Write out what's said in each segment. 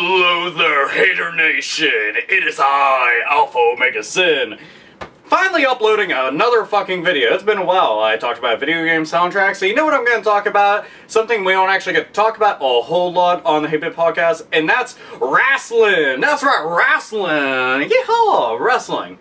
Hello there, Hater Nation! It is I, AlphaOmegaSin. Finally uploading another fucking video. It's been a while. I talked about video game soundtracks, so you know what I'm going to talk about? Something we don't actually get to talk about a whole lot on the Hey Bit Podcast, and that's wrestling! That's right, wrestling! Yeehaw! Wrestling.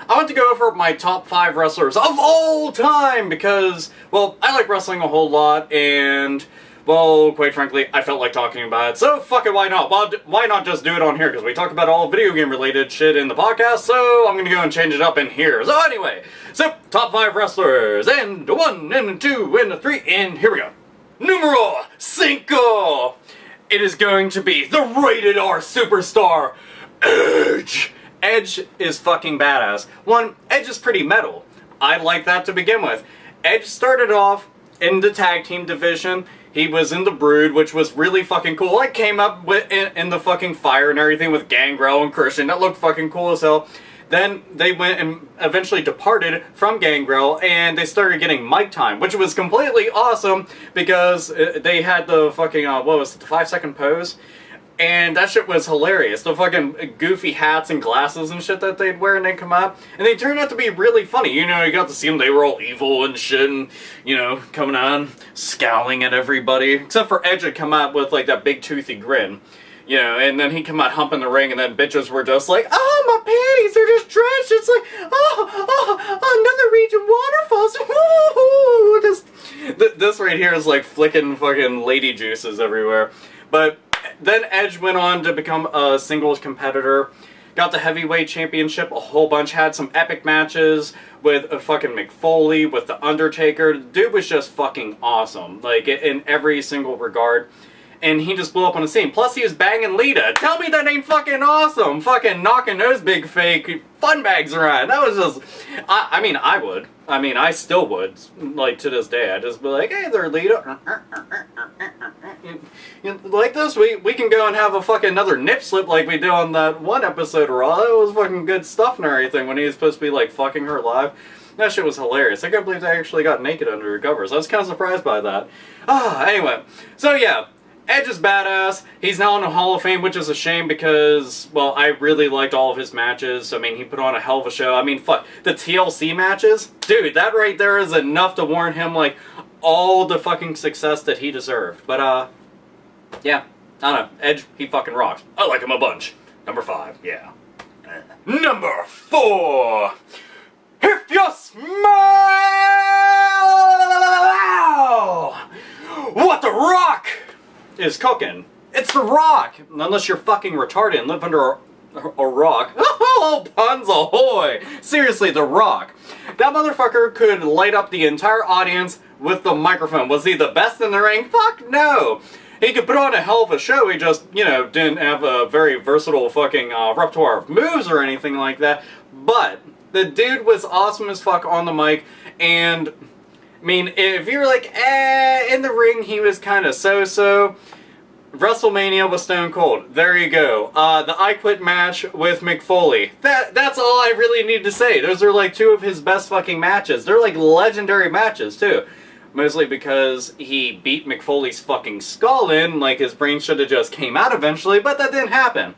I want to go over my top 5 wrestlers of all time because, well, I like wrestling a whole lot, and, well, quite frankly, I felt like talking about it, so fuck it, why not? Well, why not just do it on here, because we talk about all video game related shit in the podcast, so I'm gonna go and change it up in here. So anyway, top 5 wrestlers, and 1, and 2, and 3, and here we go. Numero 5! It is going to be the rated R superstar, Edge! Edge is fucking badass. One, Edge is pretty metal. I like that to begin with. Edge started off in the tag team division. He was in the Brood, which was really fucking cool. I came up with in the fucking fire and everything with Gangrel and Christian. That looked fucking cool as hell. Then they went and eventually departed from Gangrel, and they started getting mic time, which was completely awesome because they had the fucking, what was it, the 5-second pose? And that shit was hilarious. The fucking goofy hats and glasses and shit that they'd wear and they'd come out. And they turned out to be really funny. You know, you got to see them, they were all evil and shit and, you know, coming on, scowling at everybody. Except for Edge had come out with, like, that big toothy grin. You know, and then he'd come out humping the ring and then bitches were just like, oh, my panties, they're just drenched. It's like, another region waterfalls. Woo! This right here is like flicking fucking lady juices everywhere. But then Edge went on to become a singles competitor, got the heavyweight championship a whole bunch, had some epic matches with a fucking Mick Foley, with the Undertaker. The dude was just fucking awesome, like in every single regard. And he just blew up on the scene. Plus he was banging Lita. Tell me that ain't fucking awesome. Fucking knocking those big fake fun bags around. That was just, I mean, I would. I mean, I still would. Like, to this day. I'd just be like, hey there, Lita. You like this? We can go and have a fucking another nip slip like we did on that one episode of Raw. That was fucking good stuff and everything when he was supposed to be, like, fucking her live. That shit was hilarious. I can't believe they actually got naked under her covers. I was kind of surprised by that. Anyway. So, yeah. Edge is badass. He's now in the Hall of Fame, which is a shame because, well, I really liked all of his matches. I mean, he put on a hell of a show. I mean, fuck, the TLC matches? Dude, that right there is enough to warrant him, like, all the fucking success that he deserved. But, yeah, I don't know. Edge, he fucking rocks. I like him a bunch. Number 5, yeah. Number 4! If you smell what the Rock is cooking, it's The Rock! Unless you're fucking retarded and live under a rock. Oh, puns ahoy! Seriously, The Rock. That motherfucker could light up the entire audience with the microphone. Was he the best in the ring? Fuck no! He could put on a hell of a show, he just, you know, didn't have a very versatile fucking repertoire of moves or anything like that. But the dude was awesome as fuck on the mic, and I mean, if you're like, in the ring he was kind of so-so, WrestleMania with Stone Cold. There you go. The I Quit match with Mick Foley. That's all I really need to say. Those are like 2 of his best fucking matches. They're like legendary matches too. Mostly because he beat Mick Foley's fucking skull in, like his brain should have just came out eventually, but that didn't happen.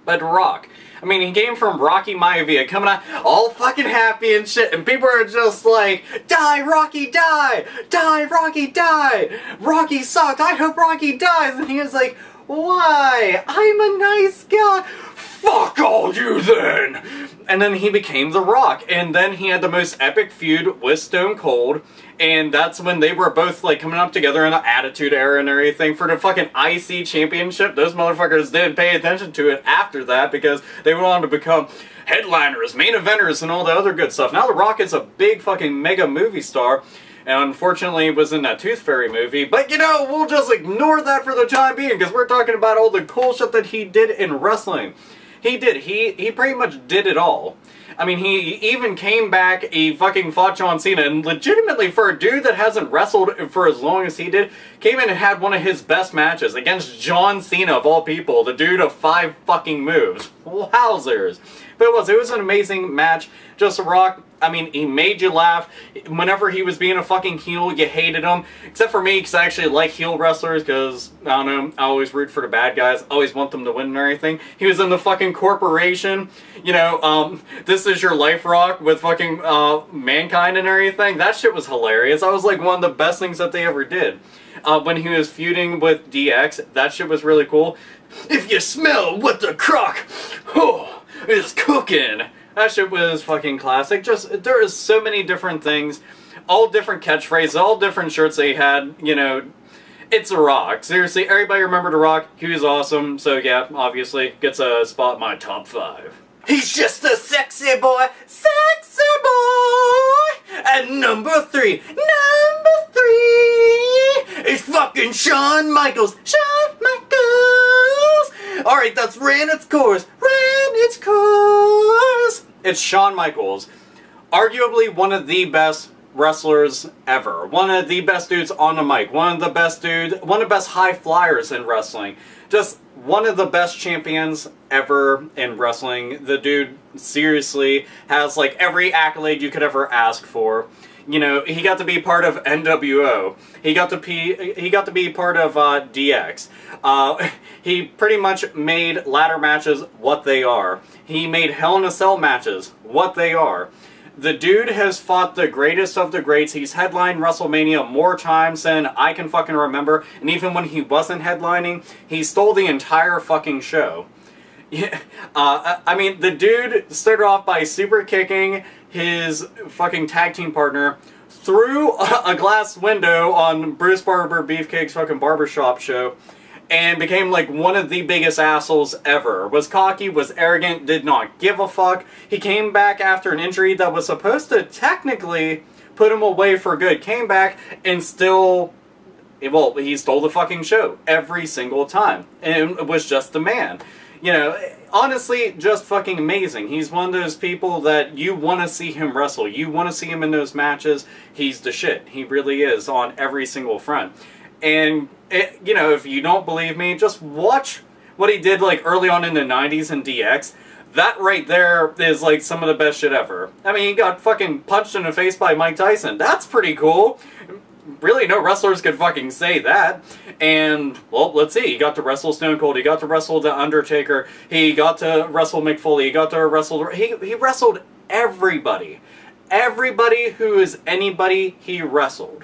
But Rock. I mean, he came from Rocky Maivia, coming out all fucking happy and shit, and people are just like, die, Rocky, die! Die, Rocky, die! Rocky sucked, I hope Rocky dies! And he was like, why? I'm a nice guy! Fuck all you then! And then he became The Rock, and then he had the most epic feud with Stone Cold, and that's when they were both, like, coming up together in the Attitude Era and everything for the fucking IC Championship. Those motherfuckers didn't pay attention to it after that because they went on to become headliners, main eventers, and all the other good stuff. Now The Rock is a big fucking mega movie star, and unfortunately was in that Tooth Fairy movie, but you know, we'll just ignore that for the time being because we're talking about all the cool shit that he did in wrestling. He did. He pretty much did it all. I mean, he even came back, he fucking fought John Cena, and legitimately for a dude that hasn't wrestled for as long as he did, came in and had one of his best matches against John Cena of all people, the dude of 5 fucking moves. Wowzers. But it was an amazing match. Just Rock, I mean, he made you laugh. Whenever he was being a fucking heel, you hated him. Except for me, because I actually like heel wrestlers, because, I don't know, I always root for the bad guys. I always want them to win and everything. He was in the fucking Corporation, you know, This Is Your Life Rock with fucking Mankind and everything. That shit was hilarious. That was like one of the best things that they ever did. When he was feuding with DX, that shit was really cool. If you smell what the crock is cooking. That shit was fucking classic. Just, there is so many different things. All different catchphrases, all different shirts they had, you know. It's a Rock. Seriously, everybody remember The Rock. He was awesome. So yeah, obviously, gets a spot in my top 5. He's just a sexy boy. Sexy boy! And number 3 is fucking Shawn Michaels. Shawn Michaels! Alright, that's ran its course. It's Shawn Michaels. Arguably one of the best wrestlers ever. One of the best dudes on the mic. One of the best high flyers in wrestling. Just one of the best champions ever in wrestling. The dude seriously has like every accolade you could ever ask for. You know, he got to be part of NWO. He got to be part of DX. He pretty much made ladder matches what they are. He made Hell in a Cell matches what they are. The dude has fought the greatest of the greats. He's headlined WrestleMania more times than I can fucking remember. And even when he wasn't headlining, he stole the entire fucking show. Yeah, I mean, the dude started off by super kicking his fucking tag team partner through a glass window on Bruce Barber Beefcake's fucking barbershop show and became like one of the biggest assholes ever. Was cocky, was arrogant, did not give a fuck. He came back after an injury that was supposed to technically put him away for good. Came back and still, well, he stole the fucking show every single time. And was just the man. You know, honestly, just fucking amazing. He's one of those people that you want to see him wrestle. You want to see him in those matches. He's the shit. He really is on every single front. And, you know, if you don't believe me, just watch what he did, like, early on in the 90s in DX. That right there is, like, some of the best shit ever. I mean, he got fucking punched in the face by Mike Tyson. That's pretty cool. Really, no wrestlers could fucking say that. And, well, let's see. He got to wrestle Stone Cold. He got to wrestle The Undertaker. He got to wrestle Mick Foley. He got to wrestle... He wrestled everybody. Everybody who is anybody, he wrestled.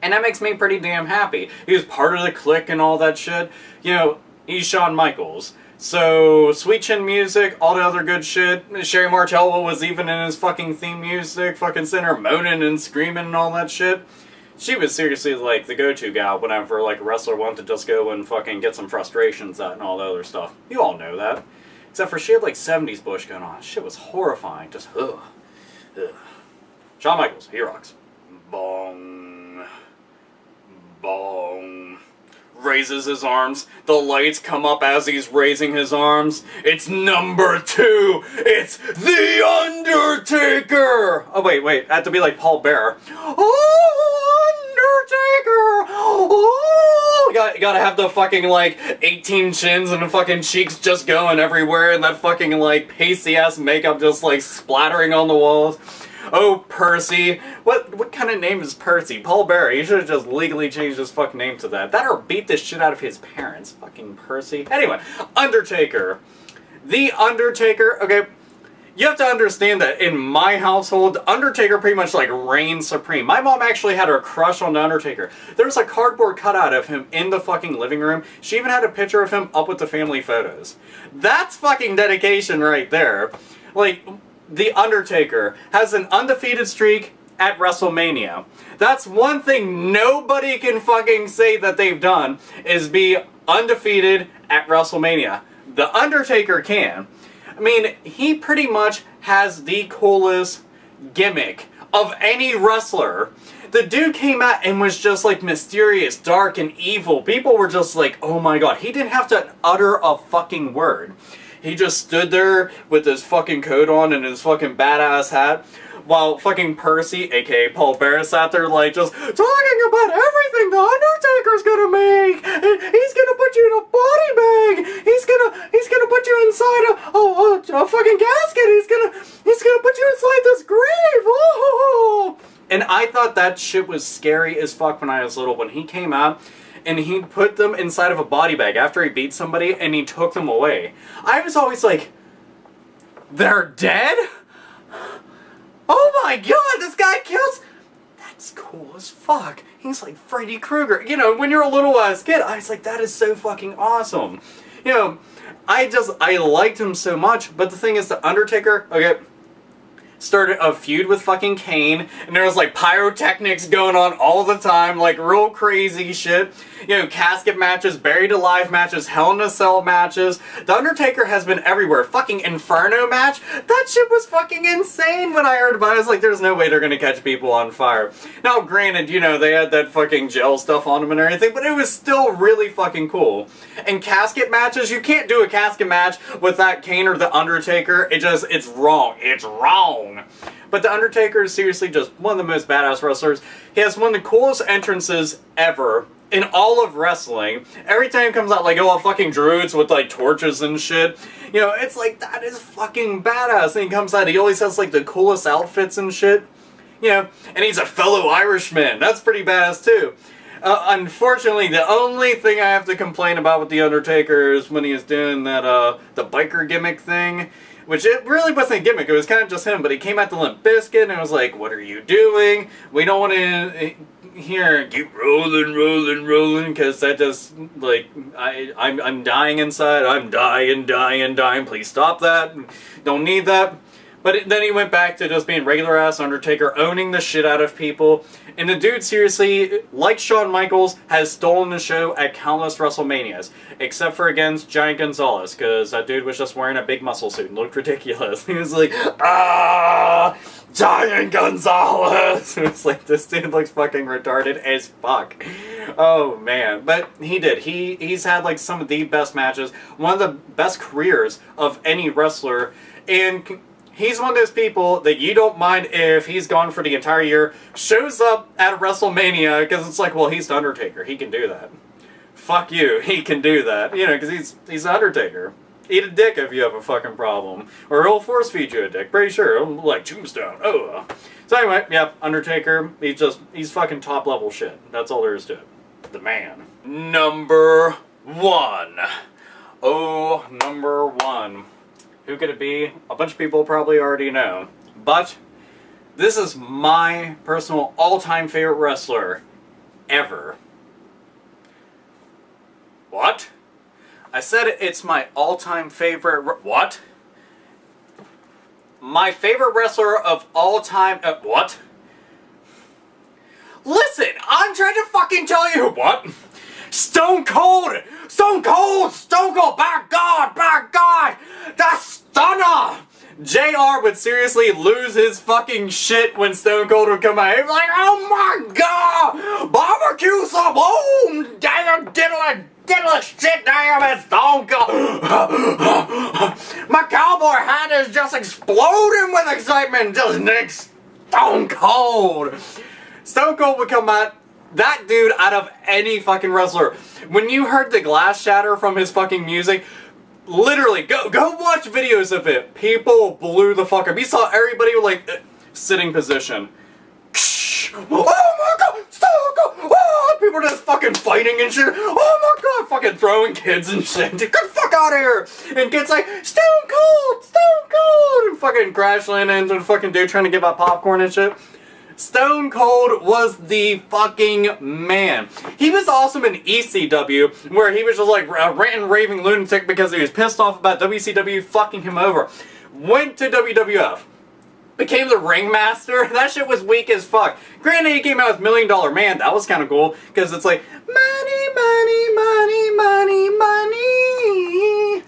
And that makes me pretty damn happy. He was part of the Clique and all that shit. You know, he's Shawn Michaels. So, Sweet Chin Music, all the other good shit. Sherry Martello was even in his fucking theme music. Fucking sitting there moaning and screaming and all that shit. She was seriously, like, the go-to gal whenever, like, a wrestler wanted to just go and fucking get some frustrations out and all the other stuff. You all know that. Except for she had, like, 70s bush going on. Shit was horrifying. Just, ugh. Shawn Michaels, he rocks. Bong. Bong. Raises his arms. The lights come up as he's raising his arms. It's number 2. It's The Undertaker. Oh, wait. I have to be like Paul Bearer. Oh, Undertaker. Oh. You gotta have the fucking, like, 18 chins and the fucking cheeks just going everywhere and that fucking, like, pasty-ass makeup just, like, splattering on the walls. Oh, Percy. What kind of name is Percy? Paul Bearer. He should have just legally changed his fucking name to that. That or beat the shit out of his parents. Fucking Percy. Anyway, Undertaker. The Undertaker. Okay, you have to understand that in my household, Undertaker pretty much like reigned supreme. My mom actually had her crush on the Undertaker. There's a cardboard cutout of him in the fucking living room. She even had a picture of him up with the family photos. That's fucking dedication right there. Like... The Undertaker has an undefeated streak at WrestleMania. That's one thing nobody can fucking say that they've done, is be undefeated at WrestleMania. The Undertaker can. I mean, he pretty much has the coolest gimmick of any wrestler. The dude came out and was just like mysterious, dark, and evil. People were just like, oh my god. He didn't have to utter a fucking word. He just stood there with his fucking coat on and his fucking badass hat, while fucking Percy, aka Paul Bearer, sat there like just talking about everything the Undertaker's gonna make. He's gonna put you in a body bag. He's gonna put you inside a fucking casket. He's gonna put you inside this grave. Oh. And I thought that shit was scary as fuck when I was little. When he came out and he put them inside of a body bag after he beat somebody and he took them away. I was always like, they're dead? Oh my god, this guy kills... That's cool as fuck. He's like Freddy Krueger. You know, when you're a little ass kid, I was like, that is so fucking awesome. You know, I liked him so much, but the thing is, the Undertaker, okay, started a feud with fucking Kane, and there was like pyrotechnics going on all the time, like real crazy shit. You know, casket matches, buried alive matches, Hell in a Cell matches. The Undertaker has been everywhere. Fucking Inferno match, that shit was fucking insane when I heard about it. I was like, there's no way they're gonna catch people on fire. Now, granted, you know, they had that fucking gel stuff on them and everything, but it was still really fucking cool. And casket matches, you can't do a casket match with that Kane or the Undertaker. It's wrong. It's wrong. But the Undertaker is seriously just one of the most badass wrestlers. He has one of the coolest entrances ever in all of wrestling. Every time he comes out, like, oh, fucking druids with, like, torches and shit. You know, it's like, that is fucking badass. And he comes out, he always has, like, the coolest outfits and shit. You know, and he's a fellow Irishman. That's pretty badass, too. Unfortunately, the only thing I have to complain about with The Undertaker is when he was doing that, the biker gimmick thing. Which it really wasn't a gimmick, it was kind of just him, but he came out to Limp Bizkit and it was like, what are you doing? We don't want to hear, keep rolling, because that just, like, I'm dying inside, I'm dying, please stop that, don't need that. But then he went back to just being regular-ass Undertaker, owning the shit out of people. And the dude, seriously, like Shawn Michaels, has stolen the show at countless WrestleManias. Except for against Giant Gonzalez, because that dude was just wearing a big muscle suit and looked ridiculous. He was like, ah, Giant Gonzalez! It was like, this dude looks fucking retarded as fuck. Oh, man. But he did. He's had, like, some of the best matches. One of the best careers of any wrestler. And he's one of those people that you don't mind if he's gone for the entire year, shows up at WrestleMania, because it's like, well, he's the Undertaker. He can do that. Fuck you. He can do that. You know, because he's the Undertaker. Eat a dick if you have a fucking problem. Or he'll force feed you a dick. Pretty sure. Like Tombstone. Oh. So anyway, yeah, Undertaker, he's fucking top level shit. That's all there is to it. The man. Number 1. Oh, number 1. Who could it be? A bunch of people probably already know. But this is my personal all-time favorite wrestler ever. What? I said it's my all-time favorite... What? My favorite wrestler of all time... what? Listen, I'm trying to fucking tell you... What? Stone Cold! Stone Cold! Stone Cold! By God! The Stunner! JR would seriously lose his fucking shit when Stone Cold would come out. He'd be like, oh my god! Barbecue some boom! Damn diddle shit, damn it, Stone Cold! My cowboy hat is just exploding with excitement, just Nick Stone Cold! Stone Cold would come out, that dude out of any fucking wrestler. When you heard the glass shatter from his fucking music, literally, go watch videos of it. People blew the fuck up. You saw everybody like sitting position. Oh my god, Stone Cold! Oh, people are just fucking fighting and shit. Oh my god, fucking throwing kids and shit. Get the fuck out of here! And kids like, Stone Cold! Stone Cold! And fucking crash landing into the fucking dude trying to give out popcorn and shit. Stone Cold was the fucking man. He was awesome in ECW, where he was just like a ranting, raving lunatic because he was pissed off about WCW fucking him over. Went to WWF. Became the ringmaster. That shit was weak as fuck. Granted, he came out with $1 Million Man. That was kind of cool, because it's like, money, money, money, money, money.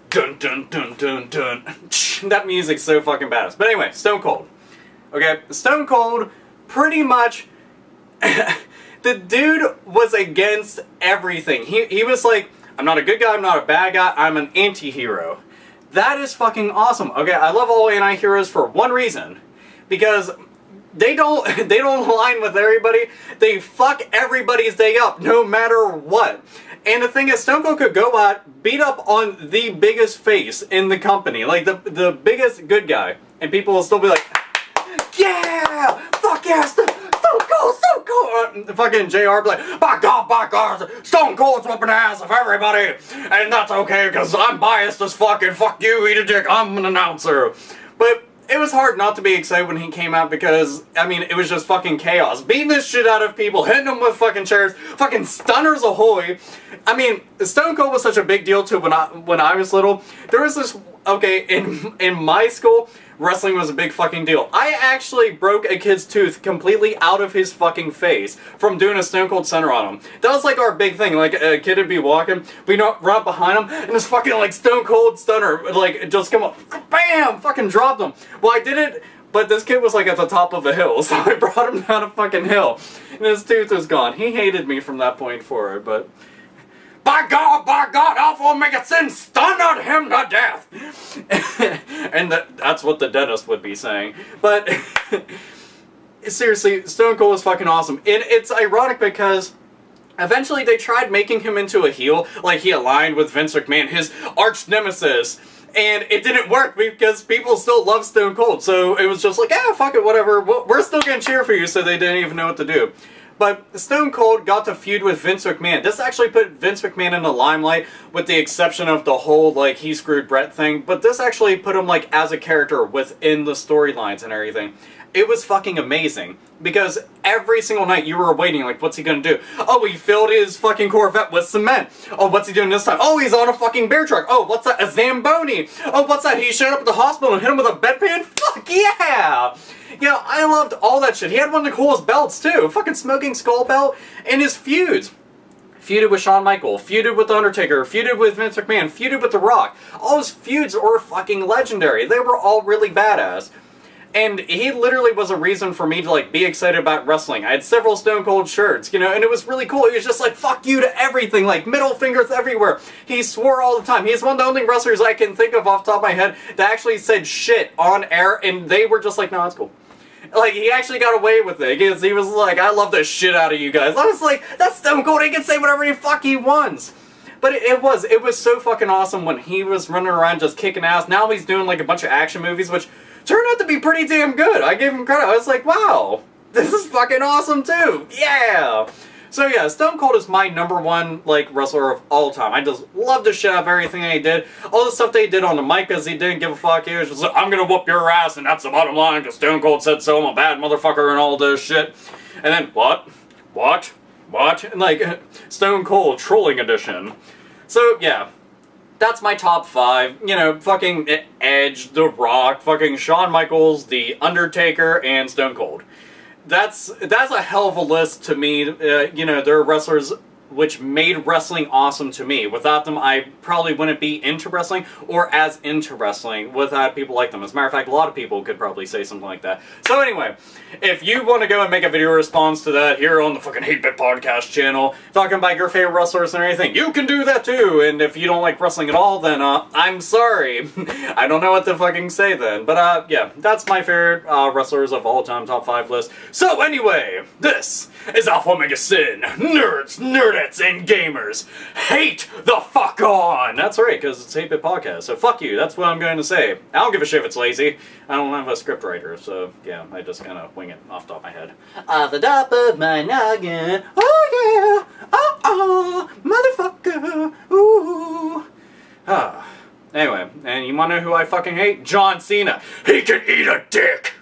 Dun, dun, dun, dun, dun. That music's so fucking badass. But anyway, Stone Cold. Okay, Stone Cold... pretty much, the dude was against everything. He was like, I'm not a good guy, I'm not a bad guy, I'm an anti-hero. That is fucking awesome. Okay, I love all anti-heroes for one reason. Because they don't align with everybody. They fuck everybody's day up, no matter what. And the thing is, Stone Cold could go out, beat up on the biggest face in the company, like the biggest good guy, and people will still be like, yeah! Fuck yeah! Stone Cold! Stone Cold! Fucking JR be like, by God, Stone Cold's whooping the ass of everybody! And that's okay, because I'm biased as fucking fuck you, eat a dick, I'm an announcer. But it was hard not to be excited when he came out because, I mean, it was just fucking chaos. Beating the shit out of people, hitting them with fucking chairs, fucking stunners ahoy. I mean, Stone Cold was such a big deal too when I was little. There was this, okay, in my school, wrestling was a big fucking deal. I actually broke a kid's tooth completely out of his fucking face from doing a Stone Cold Center on him. That was like our big thing. Like, a kid would be walking, we'd run up behind him, and this fucking, like, Stone Cold Stunner, like, just come up, bam, fucking dropped him. Well, I did it, but this kid was, like, at the top of a hill, so I brought him down a fucking hill, and his tooth was gone. He hated me from that point forward, but... By God, AlphaOmegaSin's stunned him to death! And that's what the dentist would be saying. But, seriously, Stone Cold is fucking awesome. And it's ironic because eventually they tried making him into a heel, like he aligned with Vince McMahon, his arch nemesis. And it didn't work because people still love Stone Cold. So it was just like, ah, fuck it, whatever. We're still gonna cheer for you, so they didn't even know what to do. But Stone Cold got to feud with Vince McMahon. This actually put Vince McMahon in the limelight, with the exception of the whole, like, he screwed Brett thing. But this actually put him, like, as a character within the storylines and everything. It was fucking amazing. Because every single night you were waiting, like, what's he gonna do? Oh, he filled his fucking Corvette with cement. Oh, what's he doing this time? Oh, he's on a fucking beer truck. Oh, what's that? A Zamboni. Oh, what's that? He showed up at the hospital and hit him with a bedpan? Fuck yeah! You know, I loved all that shit. He had one of the coolest belts, too. Fucking smoking skull belt. And his feuds. Feuded with Shawn Michaels. Feuded with Undertaker. Feuded with Vince McMahon. Feuded with The Rock. All his feuds were fucking legendary. They were all really badass. And he literally was a reason for me to, like, be excited about wrestling. I had several Stone Cold shirts, you know, and it was really cool. He was just like, fuck you to everything, like, middle fingers everywhere. He swore all the time. He's one of the only wrestlers I can think of off the top of my head that actually said shit on air, and they were just like, no, it's cool. Like, he actually got away with it, because he was like, I love the shit out of you guys. I was like, that's Stone Cold, he can say whatever the fuck he wants. But it was so fucking awesome when he was running around just kicking ass. Now he's doing, like, a bunch of action movies, which turned out to be pretty damn good. I gave him credit. I was like, wow, this is fucking awesome too. Yeah. So yeah, Stone Cold is my #1, like, wrestler of all time. I just love the shit out of everything he did. All the stuff they did on the mic, because he didn't give a fuck. He was just like, I'm gonna whoop your ass, and that's the bottom line, because Stone Cold said so, I'm a bad motherfucker, and all this shit. And then, what? And, like, Stone Cold Trolling Edition. So, yeah. That's my top 5. You know, fucking Edge, The Rock, fucking Shawn Michaels, The Undertaker, and Stone Cold. That's a hell of a list to me. You know, there are wrestlers which made wrestling awesome to me. Without them, I probably wouldn't be into wrestling, or as into wrestling, without people like them. As a matter of fact, a lot of people could probably say something like that. So anyway, if you want to go and make a video response to that here on the fucking 8-Bit Podcast channel, talking about your favorite wrestlers and everything, you can do that too! And if you don't like wrestling at all, then, I'm sorry. I don't know what to fucking say then. But, yeah, that's my favorite, wrestlers of all time, top 5 list. So anyway, this is AlphaOmegaSin. Nerds, nerdettes, and gamers, hate the fuck on! That's right, because it's 8-Bit Podcast, so fuck you, that's what I'm going to say. I don't give a shit if it's lazy. I don't have a script writer, so yeah, I just kind of wing it off the top of my head. Off the top of my noggin, oh yeah, oh, motherfucker, ooh. Anyway, and you wanna know who I fucking hate? John Cena. He can eat a dick!